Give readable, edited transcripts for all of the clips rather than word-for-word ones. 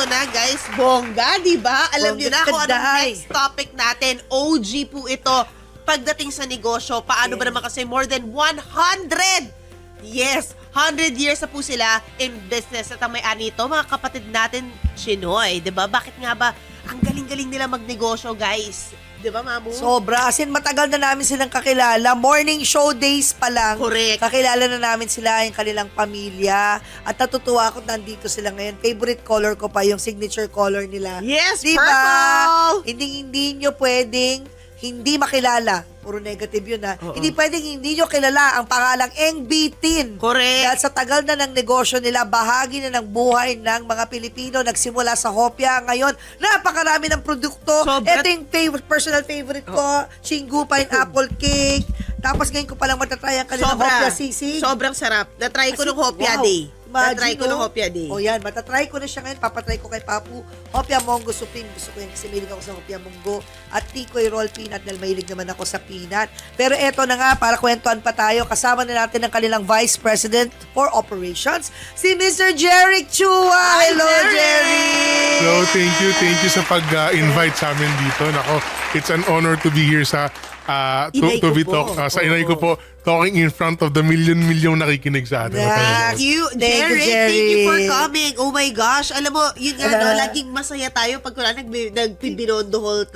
na guys, bongga, di ba? Alam niyo na kung anong Kaday. next topic natin. OG po ito. Pagdating sa negosyo, paano ba naman kasi more than 100? Yes, 100 years na po sila in business. At ang may-ani ito, mga kapatid natin, Chinoy, di ba? Bakit nga ba ang galing-galing nila magnegosyo, guys? Di ba, Mamu? Sobra. As in, matagal na namin silang kakilala. Morning show days pa lang. Correct. Kakilala na namin sila, yung kanilang pamilya. At natutuwa ako nandito sila ngayon. Favorite color ko pa, yung signature color nila. Yes, Diba? purple! Hindi nyo pwedeng hindi makilala. Puro negative yun ha. Oo. Hindi pwedeng hindi nyo kilala ang pangalang Eng Bitin. Correct. Dahil sa tagal na ng negosyo nila, bahagi na ng buhay ng mga Pilipino. Nagsimula sa hopya. Ngayon, napakarami ng produkto. Sobra. Ito yung personal favorite ko. Chingu Pineapple Cake. Tapos ngayon ko palang matatry ang kanilang hopya sisig. Sobrang sarap. Na-try ko nung Hopya Wow. Day. Na-try Imagine, ko nung no? Hopya Day. O yan, matatry ko na siya ngayon. Papatry ko kay Papu. Hopya Mongo Supreme. Gusto ko yan kasi mahilig ako sa Hopya Mongo. At Tikoy Roll Peanut dahil mahilig naman ako sa peanut. Pero eto na nga, para kwentuhan pa tayo. Kasama na natin ang kanilang Vice President for Operations, si Mr. Jeric Chua. Hi, Hello, Jeric! So, thank you sa pag-invite sa amin dito. Nako, it's an honor to be here sa Inay to ko be po. talk sa inay ko po, talking in front of the million nakikinig sa atin. Thank you, Thank you, Jerry. Thank you for Jerry. coming. Oh my gosh. Alam mo, yun nga, no, laging masaya tayo pag wala nagbibirondo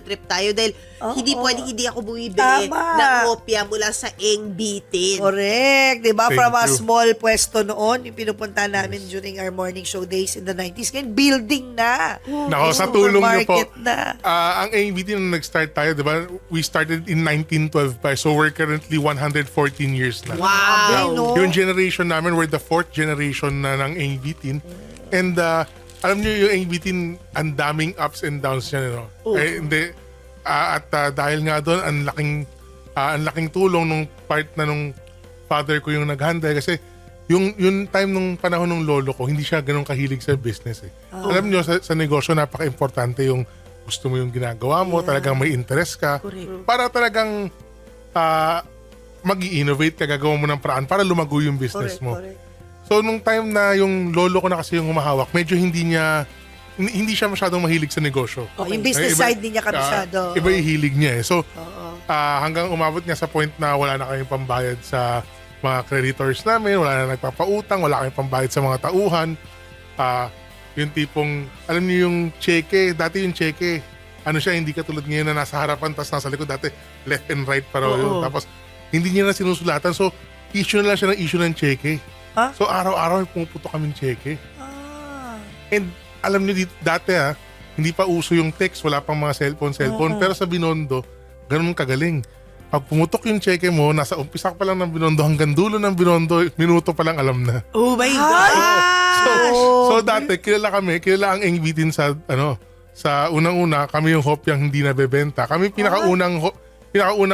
trip tayo dahil hindi pwedeng hindi ako bumibili Tama. ng kopya mula sa Eng Bitin. Correct. Diba? Thank From a you. small pwesto noon, yung pinupunta namin during our morning show days in the 90s. Ngayon, building na. Nako, sa tulong niyo po. Supermarket na. Ang ABT nung nag-start tayo, di ba? We started in 1912 pa. So we're currently 114 years na. Wow. Grabe, no? Yung generation namin, we're the fourth generation na ng ABT. And alam niyo yung ABT, ang daming ups and downs niya. No? Hindi. Dahil nga doon, ang laking tulong nung part na nung father ko yung nag-handle. Kasi yung time nung panahon ng lolo ko, hindi siya ganun kahilig sa business. Alam niyo, sa negosyo, napaka-importante yung gusto mo yung ginagawa mo, talagang may interest ka. Correct. Para talagang mag-i-innovate ka, gagawa mo ng paraan para lumago yung business mo. Correct. So, nung time na yung lolo ko na kasi yung humahawak, medyo hindi siya masyadong mahilig sa negosyo. Yung business side din niya kabisado. Iba yung hilig niya eh. So, hanggang umabot niya sa point na wala na kayong pambayad sa mga creditors namin, wala na nagpapautang, wala kayong pambayad sa mga tauhan. Yung tipong, alam niyo yung cheque, dati yung cheque, ano siya, hindi katulad ngayon na nasa harapan, tapos nasa likod, dati left and right pa raw yun. Tapos, hindi niya na sinusulatan. So, issue na lang siya ng issue ng cheque. Ha? So, araw-araw pumuputo kaming cheque. And alam niyo dati hindi pa uso yung text, wala pang mga cellphone. Pero sa Binondo, ganun kagaling. Pag pumutok yung cheque mo, nasa umpisa pa lang ng Binondo hanggang dulo ng Binondo, minuto pa lang alam na. Oh my gosh! So dati, kilala ang Eng Bitin sa unang-una, kami yung hopyang hindi nabebenta. Kami pinakaunang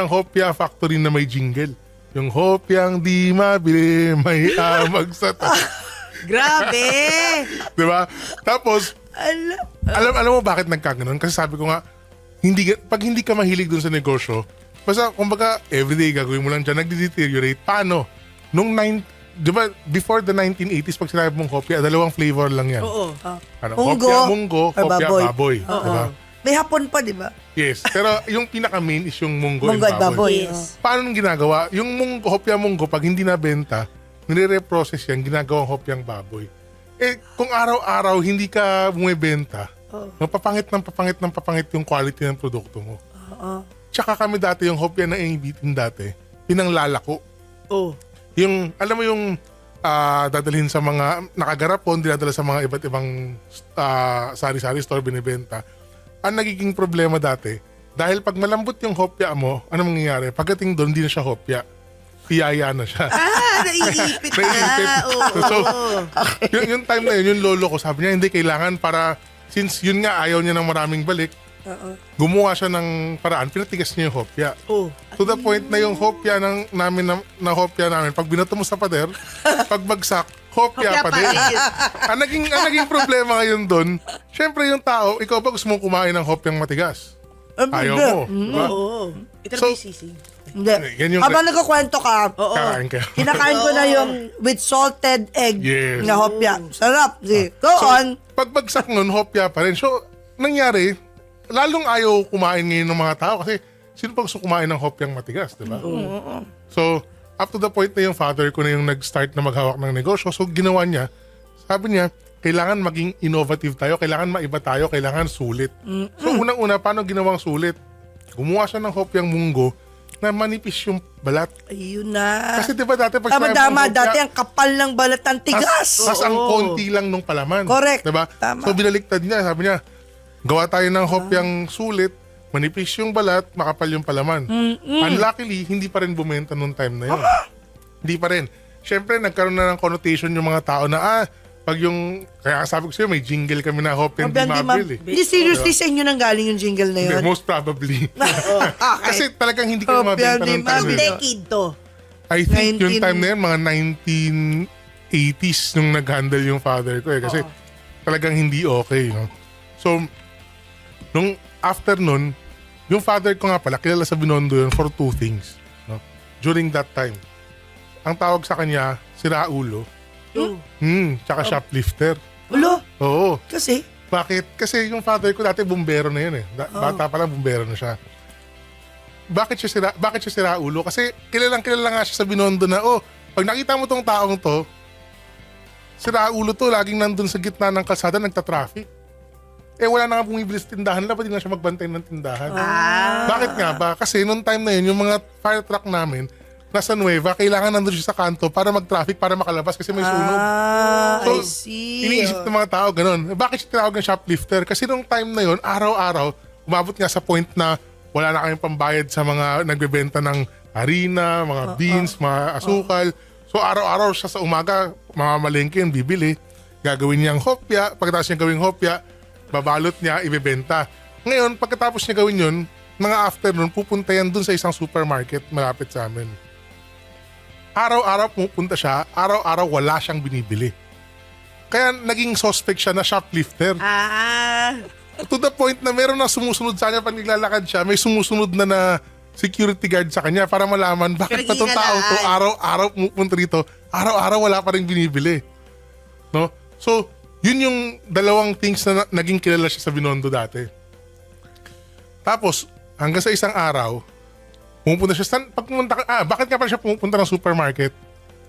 hopya factory na may jingle. Yung hopyang di mabili, may amag sa Grabe! Diba? Tapos, alam mo bakit nagkaganon? Kasi sabi ko nga, pag hindi ka mahilig dun sa negosyo, basta kumbaga everyday gagawin mo lang dyan, nagde-deteriorate. Paano? Di ba, before the 1980s, pag sinabi mong kopya, dalawang flavor lang yan. Oo. Munggo Kopya munggo, or kopya baboy. baboy. Diba? May hapon pa, di ba? Yes. Pero yung pinaka-main is yung munggo, Munggo at and baboy. baboy. Yes. Paano nung ginagawa? Yung hopya munggo, pag hindi nabenta, nire-reprocess yan, ginagawang hopyang baboy. Kung araw-araw hindi ka bumibenta, mapapangit yung quality ng produkto mo. Tsaka kami dati, yung hopya na inibitin dati, pinanglalako. Oh. Yung, alam mo yung dadalhin sa mga nakagarapon, dinadala sa mga iba't ibang sari-sari store binibenta. Ang nagiging problema dati, dahil pag malambot yung hopya mo, ano mangyayari? Pagdating doon, hindi na siya hopya. Piyaya na siya. Naiipit na. Naiipit. Oo. So, yung time na yun, yung lolo ko, sabi niya, hindi kailangan para, since yun nga, ayaw niya ng maraming balik, gumawa siya ng paraan, pinatigas niya yung hopya. Oh. To the point na yung hopya namin, pag binato mo sa pader, pag bagsak, hopya pa din. ang naging problema ngayon doon, syempre yung tao, ikaw ba gusto mong kumain ng hopyang matigas? Ayaw mo. Diba? Oo. Ito na So, may sisig. Hindi. Yan yung- Habang nagkukwento ka, Kakain ka. kinakain ko na yung with salted egg Yes. na hopya. Sarap. Go So, on. pagbagsak nun, hopya pa rin. So, nangyari, lalong ayaw kumain ngayon ng mga tao kasi sino pa gusto kumain ng hopyang matigas, di ba? So, up to the point na yung father ko na yung nag-start na maghawak ng negosyo. So, ginawa niya, sabi niya, kailangan maging innovative tayo, kailangan maiba tayo, kailangan sulit. So, unang-una, paano ginawang sulit? Gumawa siya ng hopyang munggo na manipis yung balat. Ayun na. Kasi di ba dati pag Tama, sinabi tama. mong hopya, Dati ang kapal ng balat, ang tigas. tas ang konti lang nung palaman. Correct. Diba? Tama. So binaliktad niya, sabi niya, gawa tayo ng hopyang sulit, manipis yung balat, makapal yung palaman. Unluckily, hindi pa rin bumenta nung time na yun. Hindi pa rin. Siyempre, nagkaroon na ng connotation yung mga tao na, pag yung, kaya sabi ko sa'yo, may jingle kami na hopyang di mabili. Hindi, seriously sa inyo nang galing yung jingle na Hindi, yun? most probably. Okay. Kasi talagang hindi ko Hopyang mabenta di nung time Anong na yun. decade to? I think yung 19 time na yun, mga 1980s nung nag-handle yung father ko eh. Kasi talagang hindi okay. No? So, nung after nun, yung father ko nga pala, kilala sa Binondo yun for two things. No? During that time. Ang tawag sa kanya, si Raulo. Tsaka shoplifter. Ulo, Oo. kasi, Bakit? Kasi yung father ko dati bumbero na yun eh. Bata pa lang bumbero na siya. Bakit siya si Raulo? Kasi kilala nga siya sa Binondo na, pag nakita mo tong taong to, si Raulo to, laging nandun sa gitna ng kalsada, nagta-traffic. Wala na nga bumibili sa tindahan, dapat din na siya magbantay ng tindahan. Bakit nga ba? Kasi nung time na yun, yung mga fire truck namin, nasa Nueva, kailangan nandun siya sa kanto para mag-traffic, para makalabas kasi may sunog. I see. Iniisip ng mga tao ganun. Bakit siya tinawag ng shoplifter? Kasi nung time na yun, araw-araw, umabot nga sa point na wala na kayong pambayad sa mga nagbebenta ng harina, mga beans, mga asukal. So araw-araw siya sa umaga, mga malengke yung bibili. Gagawin niyang hopya. Pagkatapos niya gawing hopya, babalot niya, ibebenta. Ngayon, pagkatapos niya gawin yun, mga afternoon, pupunta yan dun sa isang supermarket malapit sa amin. Araw-araw pupunta siya, araw-araw wala siyang binibili. Kaya naging suspect siya na shoplifter. To the point na meron na sumusunod sa kanya pag naglalakad siya, may sumusunod na security guard sa kanya para malaman bakit pa itong tao to araw-araw pupunta rito, araw-araw wala pa rin binibili. No? So, yun yung dalawang things na naging kilala siya sa Binondo dati. Tapos, hanggang sa isang araw, pumupunta siya. Bakit nga pa siya pumupunta ng supermarket?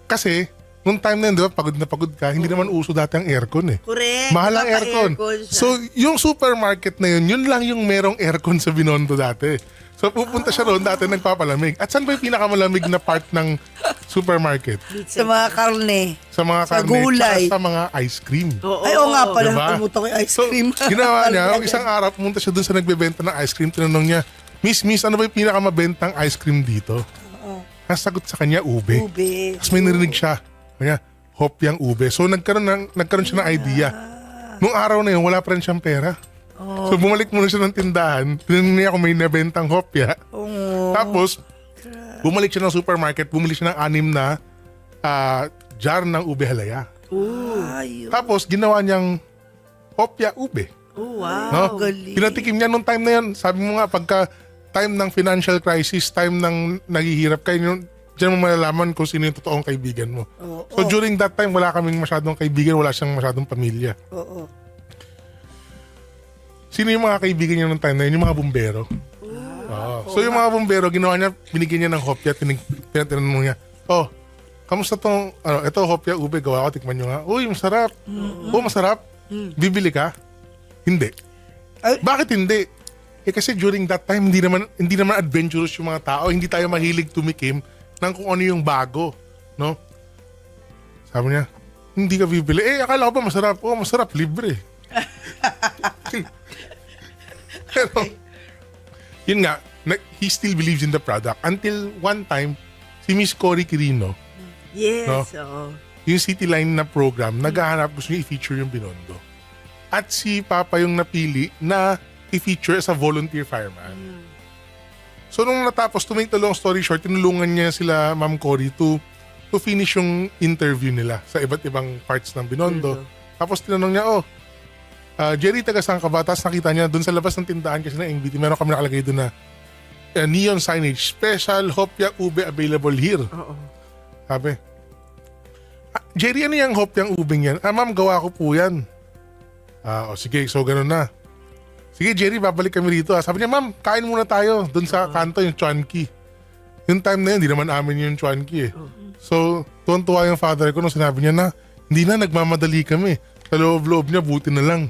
Kasi, nung time na yun, di ba, pagod na pagod ka, hindi naman uso dati ang aircon eh. Correct. Mahal ang aircon. siya. So, yung supermarket na yun lang yung merong aircon sa Binondo dati. So, pupunta siya roon dati nagpapalamig. At saan ba yung pinakamalamig na part ng supermarket? Sa mga karne. Sa mga Sa karne, gulay. tsaka sa mga ice cream. Ay, oo nga pala, Diba? tumutok yung ice So, cream. ginawa niya, isang araw, pumunta siya dun sa nagbebenta ng ice cream. Tinanong niya, Miss, ano ba yung pinakamabentang ice cream dito? Ang sagot sa kanya, ube. Ube. Tapos may narinig siya. Kanya, hopyang ube. So nagkaroon siya ng idea. Nung araw na yun, wala pa rin siyang pera. So bumalik muna siya ng tindahan. Tinanong niya kung may nabentang hopya. Tapos, bumalik siya ng supermarket. Bumili siya ng 6 na jar ng ube halaya. Ay, Tapos, ginawa niyang hopya ube. Wow. No? galing. Pinatikim niya nung time na yun. Sabi mo nga, pagka time ng financial crisis, time ng naghihirap kayo, diyan mo malalaman kung sino yung totoong kaibigan mo. So during that time, wala kaming masyadong kaibigan, wala siyang masyadong pamilya. Oo. Sino yung mga kaibigan niya nung time na yun? Yung mga bumbero. Oo. So yung mga bumbero, ginawa niya, binigyan niya ng hopya, tinanong niya, kamusta tong, ito hopya, ube, gawa ko, tikman nyo nga. Uy, masarap. Masarap. Bibili ka? Hindi. Ay. Bakit hindi? Kasi during that time, hindi naman adventurous yung mga tao. Hindi tayo mahilig tumikim ng kung ano yung bago. No? Sabi niya, hindi ka bibili. Akala ko ba masarap? Masarap. Libre. Pero, yun nga, he still believes in the product. Until one time, si Miss Cory Quirino, Yes. Oo. yung City Line na program, naghahanap, gusto niya i-feature yung Binondo. At si Papa yung napili na i-feature as a volunteer fireman. So nung natapos, to make the long story short, tinulungan niya sila Ma'am Cory to finish yung interview nila sa iba't ibang parts ng Binondo. Tapos tinanong niya, Jerry, taga saan ka ba? Tapos nakita niya, dun sa labas ng tindahan kasi ng NBT, meron kami nakalagay dun na neon signage, special hopya ube available here. Oo. Sabi, Jerry, ano yung hopyang ubing yan? Ma'am, gawa ko po yan. O sige, so ganun na. Sige, Jerry, babalik kami rito. Sabi niya, ma'am, kain muna tayo. Doon sa kanto, yung Chuanki. Yung time na yun, hindi naman amin yung Chuanki eh. So, tuwan-tuwa yung father ko nung sinabi niya na, hindi na, nagmamadali kami. Sa loob-loob niya, buti na lang.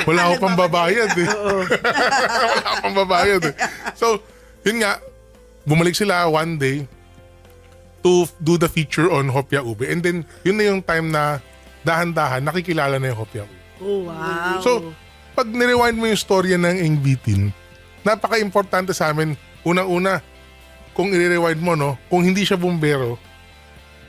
Wala ako pang babayad eh. Wala akong pang babayad eh. So, yun nga, bumalik sila one day to do the feature on Hopya Ube. And then, yun na yung time na dahan-dahan, nakikilala na yung Hopya Ube. Oh, wow. So, pag nirewind mo yung storya ng Eng Bitin, napaka-importante sa amin, unang-una, kung i-rewind mo, no, kung hindi siya bumbero,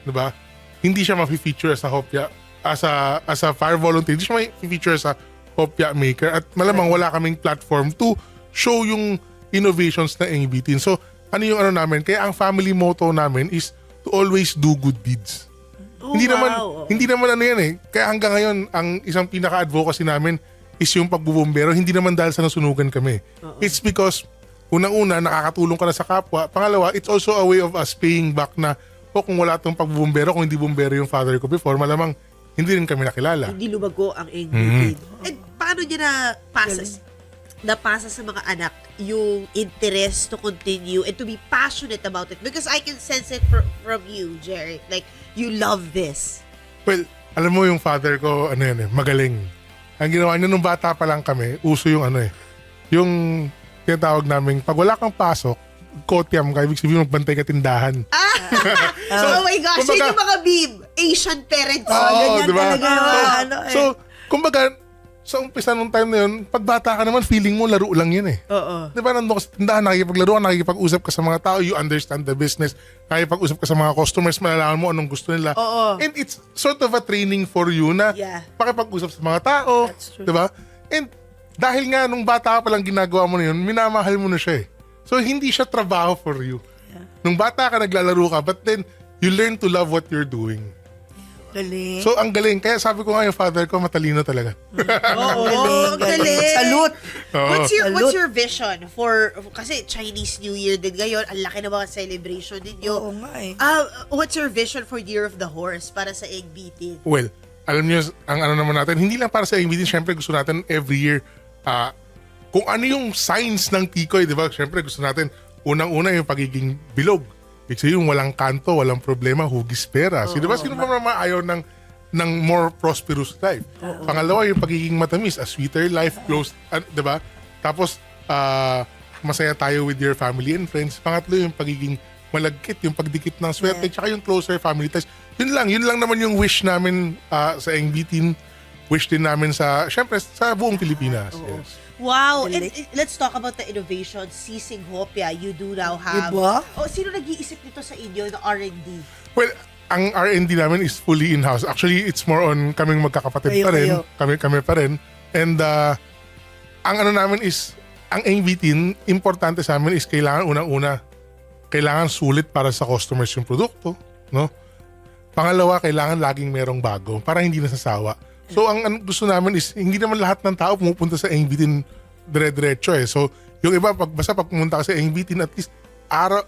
diba, hindi siya ma-feature sa Hopya, as a fire volunteer, hindi siya ma-feature sa Hopya maker, at malamang wala kaming platform to show yung innovations na Eng Bitin. So, ano yung ano namin, kaya ang family motto namin is to always do good deeds. Oh, Hindi naman ano yan eh. Kaya hanggang ngayon, ang isang pinaka-advocacy namin is yung pagbubumbero. Hindi naman dahil sa nasunugan kami. It's because, unang-una, nakakatulong ka na sa kapwa. Pangalawa, it's also a way of us paying back na, kung wala tong pagbubumbero, kung hindi bumbero yung father ko before, malamang hindi rin kami nakilala. Hindi lumago ang Eng. And paano niya napasa sa mga anak yung interest to continue and to be passionate about it? Because I can sense it from you, Jerry. Like, you love this. Well, alam mo yung father ko, ano yan eh, magaling. Ang ginawa niya nung bata pa lang kami, uso yung ano eh, yung tinatawag namin, pag wala kang pasok, kotiam ka, ibig sabihin magbantay ka tindahan. Oh my gosh, kumbaga, yun yung mga Asian parents. ganyan diba? talaga yung So, kumbaga, sa umpisa nung time na yun, pag bata ka naman, feeling mo laro lang yun eh. Oo. Di ba, nandun ka sa tindahan, nakikipaglaruan, nakikipag-usap ka sa mga tao, you understand the business, nakikipag-usap ka sa mga customers, malalaman mo anong gusto nila. Oo. And it's sort of a training for you na Yeah. pakipag-usap sa mga tao. That's true. Di ba? And dahil nga nung bata ka palang ginagawa mo na yun, minamahal mo na siya eh. So, hindi siya trabaho for you. Nung bata ka, naglalaro ka, but then, you learn to love what you're doing. Galing. So, ang galing. Kaya sabi ko nga yung father ko, matalino talaga. Oo, galing. Salute. Oo. What's your vision for, kasi Chinese New Year din ngayon, ang laki ng mga celebration ninyo. Oo nga eh. What's your vision for Year of the Horse para sa Eng Bitin? Well, alam niyo, ang ano naman natin, hindi lang para sa Eng-Bitin, syempre gusto natin every year, kung ano yung signs ng tikoy, di ba? Syempre gusto natin, unang-una yung pagiging bilog. Ibig sabihin, yung walang kanto, walang problema, hugis pera. Di ba? Sino ba naman ayaw ng more prosperous life? Pangalawa, yung pagiging matamis, a sweeter life, close, di ba? Tapos, masaya tayo with your family and friends. Pangatlo, yung pagiging malagkit, yung pagdikit ng swerte, tsaka yung closer family ties. Yun lang naman yung wish namin sa Eng Bitin. Wish din namin syempre, sa buong Pilipinas. Yes. Wow. And Galing. let's talk about the innovation, Sisig Hopya. You do now have. Diba? Sino nag-iisip nito sa inyo, the R&D? Well, ang R&D namin is fully in-house. Actually, it's more on kaming magkakapatid pa rin. Kami pa rin. And ang ano namin is, ang Eng Bitin, importante sa amin is kailangan unang-una, kailangan sulit para sa customers yung produkto. No? Pangalawa, kailangan laging merong bago para hindi nasasawa. So, ang gusto namin is, hindi naman lahat ng tao pumupunta sa Eng Bitin dire-diretso eh. So, yung iba, basta pag pumunta ka sa Eng Bitin, at least,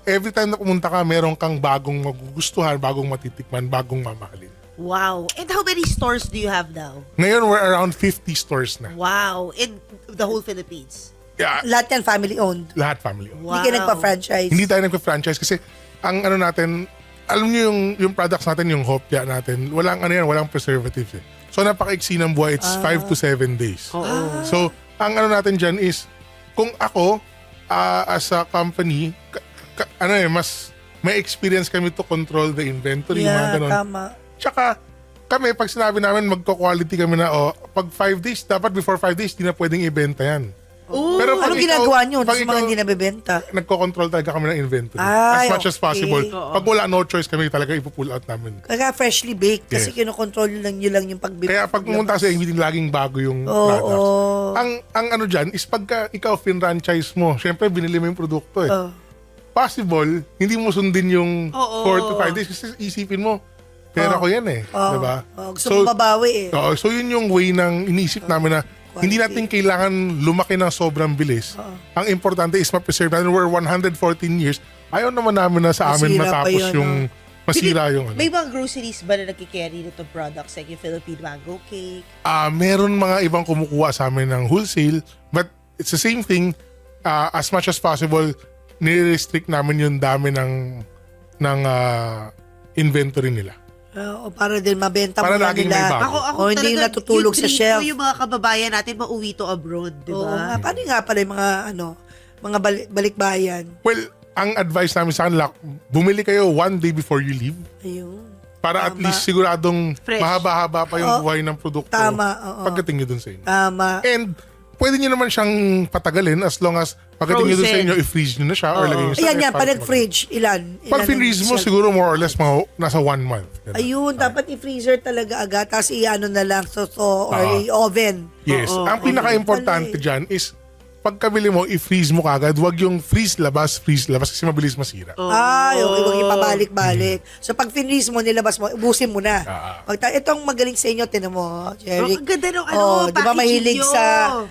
every time na pumunta ka, meron kang bagong magugustuhan, bagong matitikman, bagong mamahalin. Wow. And how many stores do you have now? Ngayon, we're around 50 stores na. Wow. In the whole Philippines? Yeah, Lahat yan family-owned. lahat family owned. Wow. Hindi ka nagpa-franchise. Hindi tayo nagpa-franchise kasi ang ano natin, alam niyo yung products natin, yung hopya natin, walang preservatives eh. So napaka-iksi ng buhay, it's 5 to 7 days. So ang ano natin dyan is, kung ako, as a company, mas may experience kami to control the inventory, mga Yeah, ganon. tama. Tsaka, kami, pag sinabi namin magko-quality kami na, pag 5 days, dapat before 5 days, di na pwedeng ibenta yan. Pero pag Anong ikaw- ginagawa nyo pag sa mga ikaw- hindi nabibenta? Nagko-control talaga kami ng inventory. Ay, As much as okay. possible. Pag wala no choice kami, talaga ipupull out namin. Kaya freshly baked kasi Yes. kinokontrol nyo lang yung pagbibig. Kaya pag pumunta ka sa meeting, laging bago yung Oo. products. Ang ano dyan is pagka ikaw fin-franchise mo, syempre binili mo yung produkto eh. Possible, hindi mo sundin yung 4 to 5 days kasi isipin mo, pera ko yan eh. Diba? Gusto mo babawi eh. So yun yung way ng iniisip namin na hindi natin kailangan lumaki ng sobrang bilis. Ang importante is ma-preserve natin. We're 114 years. Ayaw naman namin na sa amin Masira pa matapos yun, yung masira yung ano. May mga groceries ba na nagkikerry nito products like yung Philippine mango cake? Meron mga ibang kumukuha sa amin ng wholesale, but it's the same thing. As much as possible, nire-restrict namin yung dami ng inventory nila. O para din mabenta Para muna laging may nila. bago. Ako O hindi talaga, natutulog sa yung dream shelf. ko yung mga kababayan natin mauwi to abroad, di Oo nga. ba? Paano nga pala yung mga balikbayan? Well, ang advice namin sa kanila, bumili kayo one day before you leave Ayun. para at Tama. least siguradong Fresh. mahaba-haba pa yung Oo. buhay ng produkto Tama, oo. pagdating nyo dun sa inyo. Tama. And pwede nyo naman siyang patagalin as long as pagdating nyo dun sa Frozen. inyo, i-freeze nyo na siya or lagay nyo sa Ayan ref yan, para pag tumagal. nag-fridge, ilan? Pag finreeze mo, siguro more or less nasa 1 month. Ganun. Ayun, dapat i-freezer talaga agad, tapos i-ano na lang, or i-oven. Yes. Oo, Ang pinaka-importante dyan is pagkabili mo, i-freeze mo kagad. Huwag yung freeze labas kasi mabilis masira. Ay, okay, huwag ipabalik-balik. So, pag finreeze mo, nilabas mo, ubusin mo na. Itong magaling sa inyo, tinan mo, Jerry. Ang ganda ng Di ba packaging mahilig nyo? sa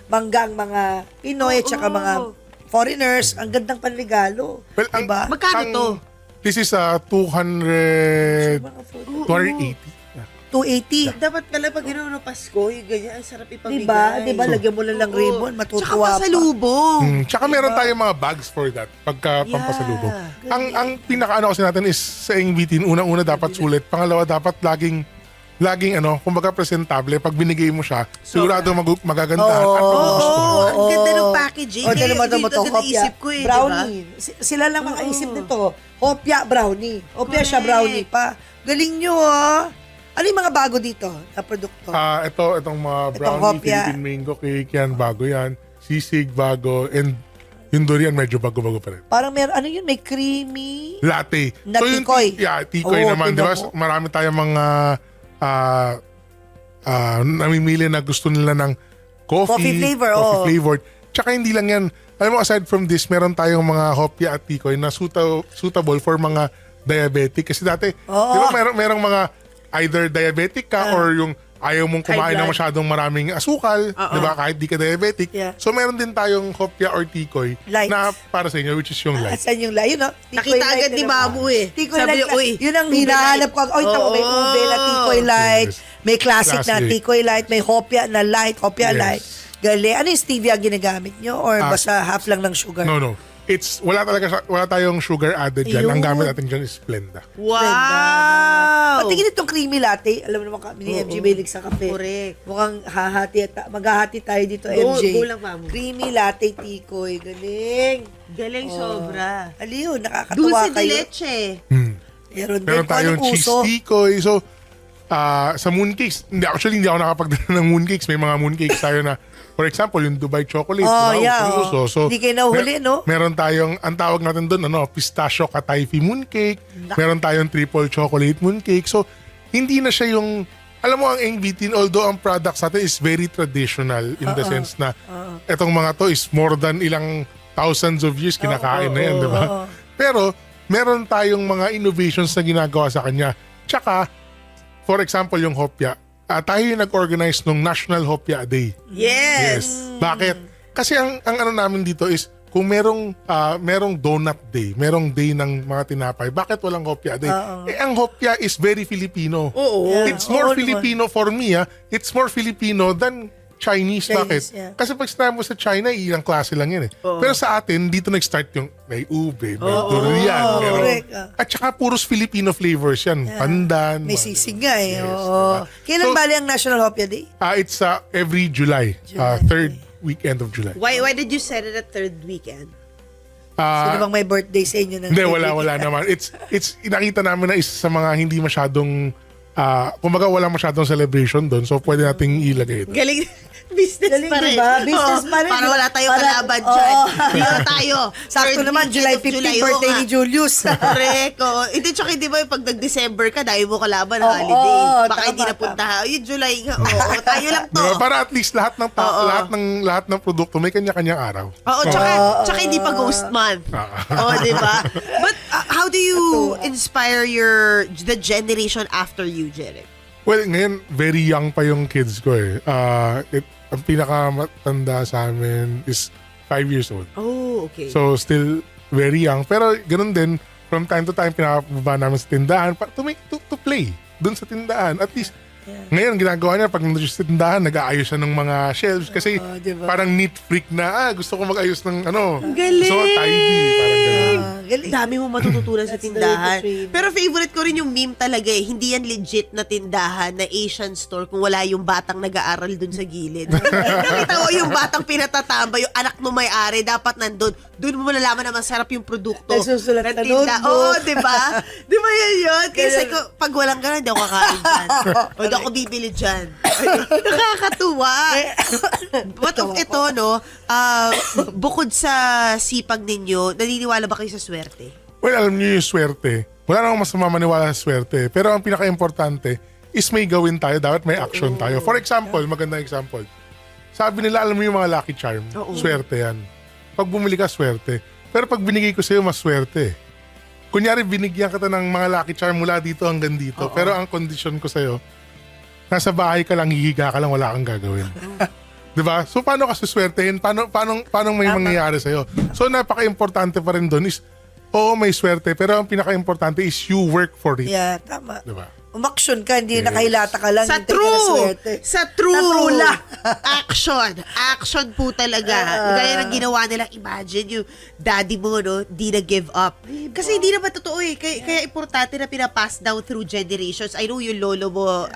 manggang mga Pinoy at saka mga foreigners, ang gandang panregalo. Well, Diba? Magkano to? This is 280. 280. Dapat pala pag ginawa ng Pasko, yung ganyan, ang sarap ipamigay. Diba? Lagyan mo lang ng ribbon, matutuwa Tsaka pasalubong. Tsaka meron tayong mga bags for that pagka pampasalubong. Ang pinaka-ano kasi natin is sa ingbitin, unang-una dapat sulit, pangalawa dapat laging kumbaga presentable. Pag binigay mo siya, sigurado magaganda at magugustuhan. Ang ganda ng packaging. O, Kaya dito mo dito to, din hopya. naisip ko eh, Brownie. Sila lang ang isip nito. Hopya, brownie. Hopya siya, Correct. brownie pa. Galing nyo, ah. Ano yung mga bago dito na produkto? Itong mga Itong brownie, hopya. Philippine mango cake, yan, bago yan. Sisig, bago. And yung durian, medyo bago-bago pa rin. Parang ano yun, may creamy. Latte. Na yung tikoy. tikoy Oo, naman. Di ba? tingnan mo. Marami tayong mga namimili na gusto nila ng Coffee flavor, coffee oo. flavored. Tsaka hindi lang yan. Alam mo, aside from this, meron tayong mga hopya at tikoy na suitable for mga diabetic. Kasi dati, Oo. di ba merong mga either diabetic ka or yung ayaw mong kumain High ng blood. masyadong maraming asukal, di ba? Kahit di ka diabetic. Yeah. So, meron din tayong hopya or tikoy Light. na para sa inyo, which is yung light. Asan yung layo, no? Nakita agad ni Mamu eh. Tikoy Sabi light. niya, uy, Yun ang ube hinahanap ko. light. Oy, tama, may Oo. ube na tikoy light. Yes. May classic na Classic. tikoy light. May hopya na light. Hopya Yes. light. Galing. Ano yung stevia ginagamit nyo? Or basta half lang ng sugar? No. Wala tayong sugar added dyan. Ang Ayun. gamit natin dyan is Splenda. Wow! Patingin itong creamy latte. Alam mo naman kami ni MJ Bailig sa kape. Correct. Mukhang maghahati tayo dito, Go- MJ. go lang, Mamu. Creamy latte tikoy. Galing. Galing sobra. Aliw, nakakatuwa Dulce de kayo. leche. Meron Meron din. tayong Anong cheese uso? tikoy. So, sa mooncakes, hindi ako nakapagdala ng mooncakes. May mga mooncakes tayo na, for example, yung Dubai chocolate. Oh, diba? yeah, Uso. oh. So, Hindi kayo nahuhuli, no? Meron tayong, ang tawag natin doon, pistachio katayfi mooncake. Meron tayong triple chocolate mooncake. So, hindi na siya yung, alam mo, ang ingbitin, although ang products natin is very traditional in the sense na etong mga to is more than ilang thousands of years kinakain na yan, di ba? Pero, meron tayong mga innovations na ginagawa sa kanya. Tsaka, for example, yung hopya, tayo yung nag-organize ng National Hopya Day. Yes. Bakit? Kasi ang ano namin dito is kung merong donut day, merong day ng mga tinapay, bakit walang hopya day? Ang hopya is very Filipino. Oo. It's more Oo, Filipino for me. It's more Filipino than Chinese. Bakit? yeah. Kasi pag sinabi mo sa China, ilang klase lang yan eh. Pero sa atin, dito nag-start yung may ube, may durian, meron. correct. At saka puros Filipino flavors yan. Pandan. May mga- sisig nga eh. Yes, Oo. diba? Kailan So, bali ang National Hopya Day? It's every July. Third weekend of July. Why did you set it at third weekend? Sino bang may birthday sa inyo? Hindi, wala naman. It's nakita namin na isa sa mga hindi masyadong kumbaga wala masyadong celebration doon. So pwede nating ilagay ito. Galing. Business Galing, pa rin. diba? Business Oo, pa rin, Para diba? wala tayong Para- kalaban dyan. Oo. Dito tayo. Sakto Third naman, weekend July of 15, birthday oo ni nga. Julius. Correct. Oh. Hindi, tsaka di ba pag nag-December ka, dahil mo kalaban ng Oo, holiday. Baka tama, hindi napunta. Yung July nga. Oo, tayo lang to. Diba? Para at least lahat ng produkto may kanya-kanyang araw. Oo, tsaka hindi pa ghost month. Oo, di ba? But how do you inspire the generation after you, Jeric? Well, ngayon very young pa yung kids ko eh. ang pinakamatanda sa amin is 5 years old. Oh, okay. So, still very young. Pero ganun din, from time to time, pinapababa namin sa tindahan to play dun sa tindahan. At least, ngayon, ginagawa niya, pag nandun siya sa tindahan, nag-aayos siya ng mga shelves. Kasi diba? parang neat freak na, gusto ko mag-ayos ng Galing! gusto ko tidy. Parang ganun. Galing. Dami mo matututunan sa That's tindahan. the way to train. Pero favorite ko rin yung meme talaga eh. Hindi yan legit na tindahan na Asian store kung wala yung batang nag-aaral dun sa gilid. Nakita mo yung batang pinatatamba, yung anak ng may-ari, dapat nandun. Doon mo malalaman na masarap yung produkto. Nagsusulat ng na tinda. notebook. Oo, di ba? Di ba yan yun? Kasi pag walang gana, hindi ako kakain dyan. O hindi ako bibili dyan. Nakakatuwa. But ito, no, bukod sa sipag ninyo, naniniwala ba kayo sa swerte? Well, alam niyo yung swerte. Wala namang masama maniwala sa swerte. Pero ang pinaka-importante is may gawin tayo, dapat may action tayo. For example, magandang example. Sabi nila, alam mo yung mga lucky charm, swerte yan. Pag bumili ka, swerte. Pero pag binigay ko sa'yo, mas swerte. Kunyari, binigyan kita ng mga lucky charm mula dito hanggang dito. Pero ang condition ko sa'yo, nasa bahay ka lang, hihiga ka lang, wala kang gagawin. Diba? So, paano ka suswertehin? Paano may mangyayari sa'yo? So, napaka-importante pa rin doon is, oo, may swerte, pero ang pinaka-importante is you work for it. Yeah, tama. Diba? Umaksyon ka, hindi nakahilata ka lang. Sa hintay ka na true! swerte. Sa true! Sa true lang. Action! Action po talaga. Gaya ng ginawa nila, imagine yung daddy mo, no, di na give up. Kasi hindi naman totoo eh. Kaya importante na pinapass down through generations. I know yung lolo mo,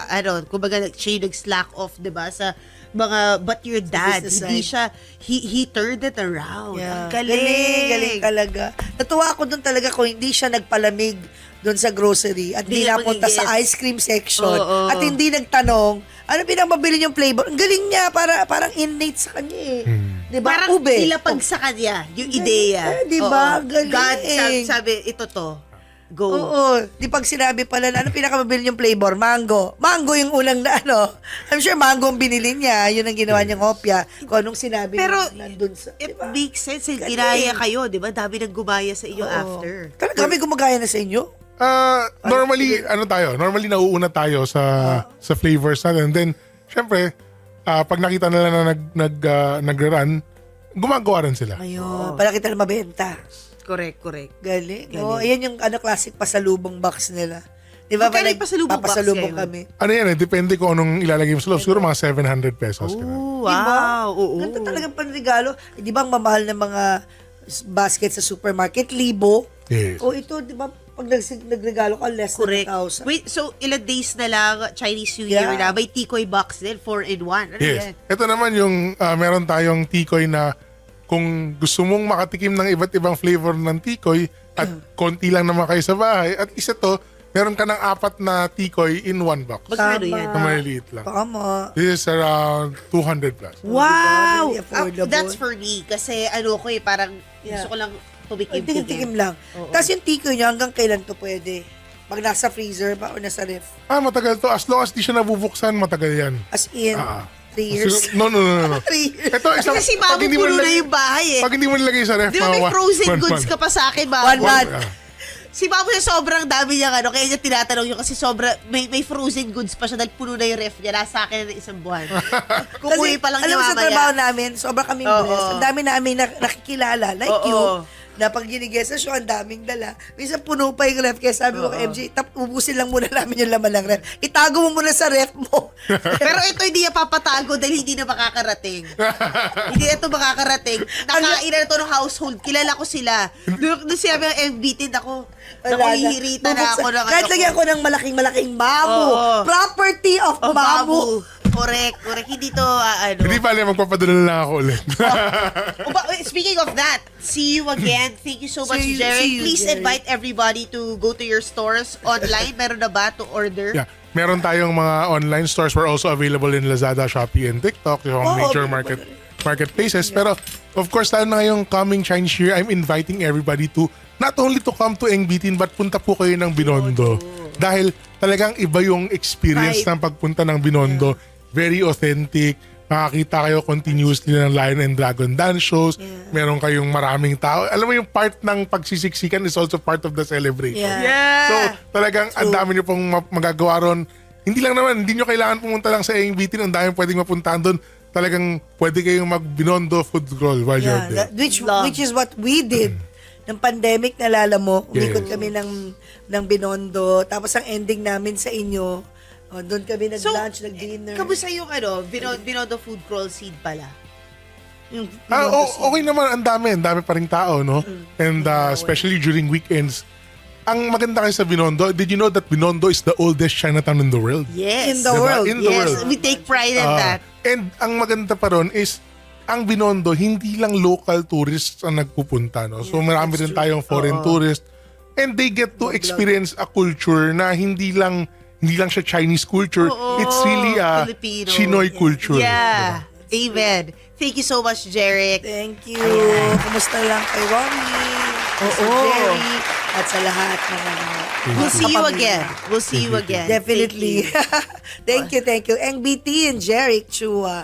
kumbaga siya yung nag-slack off, di ba, sa mga, but your dad, business hindi side. siya, he turned it around. Yeah. Ang galing. Galing talaga. Natuwa ako doon talaga kung hindi siya nagpalamig doon sa grocery at Hindi hindi na napunta magigets. sa ice cream section Oo. at hindi nagtanong, ano pinamabili yung flavor? Ang galing niya, parang innate sa kanya eh. Diba? Parang Ube. ilapag sa kanya yung ideya. Eh, di ba? Oo. Galing. God, sabi, ito to. Go. Oo. Di pag sinabi pala na, ano pinakamabili yung flavor? Mango. Mango yung unang na I'm sure mango ang binili niya. Yun ang ginawa niyang hopya. Kung anong sinabi Pero nandun sa, it diba? makes sense. Galing. Ginaya kayo, di ba? Dami nang gumaya sa iyo Oo. after. Talaga kami gumagaya na sa inyo? Normally nauuna tayo sa flavors natin. And then, syempre, pag nakita nila na nag-run, gumagawa rin sila. Ayun. Para kita na mabenta. Correct. Galing. Galing. Oh, ayan yung classic pasalubong box nila. Di ba? Magkano yung pasalubong box papasalubong ngayon? kami. Ano yan depende kung anong ilalagay mo sa loob. Siguro mga 700 pesos. ganun. Oh, Diba? wow. Oo. Ganito talagang panregalo. Di ba ang mamahal ng mga basket sa supermarket? Libo. Yes. O ito, di ba? Pag nagregalo ka, less Correct. than 1,000. Wait, so ilang days na lang Chinese New Year Yeah. na may tikoy box din, 4-in-1. Ano Yes. yan? Ito naman yung meron tayong tikoy na kung gusto mong makatikim ng iba't ibang flavor ng tikoy at konti lang naman kayo sa bahay, at isa to, meron ka ng 4 na tikoy in one box. Magkano yan? Na maliliit lang. Tama. This is around 200 plus. Wow! Very affordable. That's for me. Kasi ko parang gusto ko lang tumikim-tikim. Tikim lang. Tapos yung tikoy nyo, hanggang kailan to pwede? Pag nasa freezer ba o nasa ref? Matagal to. As long as di siya nabubuksan, matagal yan. As in, Ah. 3 years? No. 3 years. Ito, isang, Kasi si Mamo puno na yung bahay eh. Pag hindi mo nilagay sa ref, Di ba may mga frozen one goods month. ka pa sa akin, Mamo? 1 month. Si Mamo siya sobrang dami niya, kaya niya tinatanong yun kasi may frozen goods pa siya dahil puno na yung ref niya. Nasa akin na isang buwan. Kukunin pa lang alam niya mo sa trabaho mamaya. namin, sobrang kaming Oo. blessed. Ang dami namin nakikilala, like Oo. you, na pag ginigesa siya, ang daming dala. Minsan puno pa yung ref. Kaya sabi ko kay MJ, ubusin lang muna namin yung laman ng ref. Itago mo muna sa ref mo. Pero ito hindi niya papatago dahil hindi na makakarating. Hindi na ito makakarating. Nakain na ito ng household. Kilala ko sila. Doon sinabi ng MBT, ako, hihirita na ako ng Kahit lagyan ko ng malaking mamu. Oo. Property of mamu. Correct. Hindi to, Hindi pala, magpapadala na lang ako ulit. Speaking of that, see you again. Thank you so much, See you, Jerry. Please Jerry. invite everybody to go to your stores online. Meron na ba to order? Yeah. Meron tayong mga online stores. We're also available in Lazada, Shopee, and TikTok. Yung Oo, major available marketplaces. Pero, of course, lalo na ngayong coming Chinese year, I'm inviting everybody to not only to come to Engbitin, but punta po kayo ng Binondo. Dahil talagang iba yung experience Right. ng pagpunta ng Binondo. Very authentic. Makakita kayo continuously ng Lion and Dragon dance shows. Meron kayong maraming tao. Alam mo yung part ng pagsisiksikan is also part of the celebration. Yeah. So, talagang ang dami nyo pong magagawa ron. Hindi lang naman, hindi nyo kailangan pumunta lang sa Engbitin. Ang dami pwedeng mapuntahan doon. talagang pwede kayong mag-Binondo food crawl while you're there. Love. Which is what we did. Ng pandemic, nalala mo, umikot kami ng Binondo. Tapos ang ending namin sa inyo, doon kami nag-lunch, nag-dinner. Kamusta yung Binondo food crawl seed pala? Yung Binondo scene. Okay naman, ang dami pa ring tao, no? And especially during weekends. Ang maganda kasi sa Binondo, did you know that Binondo is the oldest Chinatown in the world? Yes. In the Diba? world. In the Yes, world. we take pride in that. And ang maganda pa ron is, ang Binondo, hindi lang local tourists ang nagpupunta. No? So marami rin tayong foreign tourists. And they get to experience a culture na hindi lang siya Chinese culture. It's really a Filipino. Chinoy culture. Yeah. Amen. Thank you so much, Jeric. Thank you. Kumusta lang kay Romy, sa Jerry, at sa lahat ng We'll see you kapamilya. again. We'll see you again. Definitely. Thank you. Thank you. Ang BT and Jeric Chua.